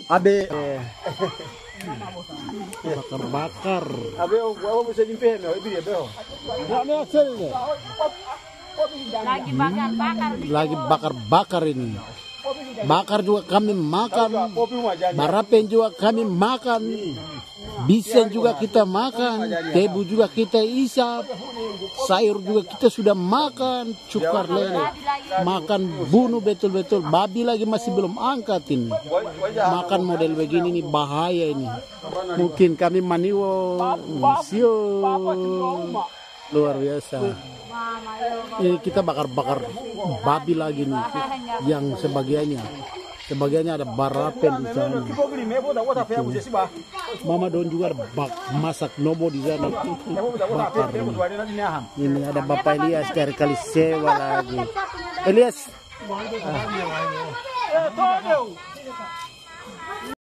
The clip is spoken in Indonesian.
Abe bakar. abe gua bisa nyimpen no itu dia beo. Lagi bakar ini. Bakar juga kami makan. Barapen juga kami makan. Bisen juga kita makan, tebu juga kita isap, sayur juga kita sudah makan, cukar lele, makan bunuh betul-betul, babi lagi masih belum angkat ini. Makan model begini ini bahaya ini. Mungkin kami maniwo, sio, luar biasa. Ini kita bakar-bakar babi lagi nih, yang sebagiannya ada barapen di sana. Mama Don juga masak nobo di sana. Bakar. Ini ada Bapak Elias dari Kalisewa lagi. Elias.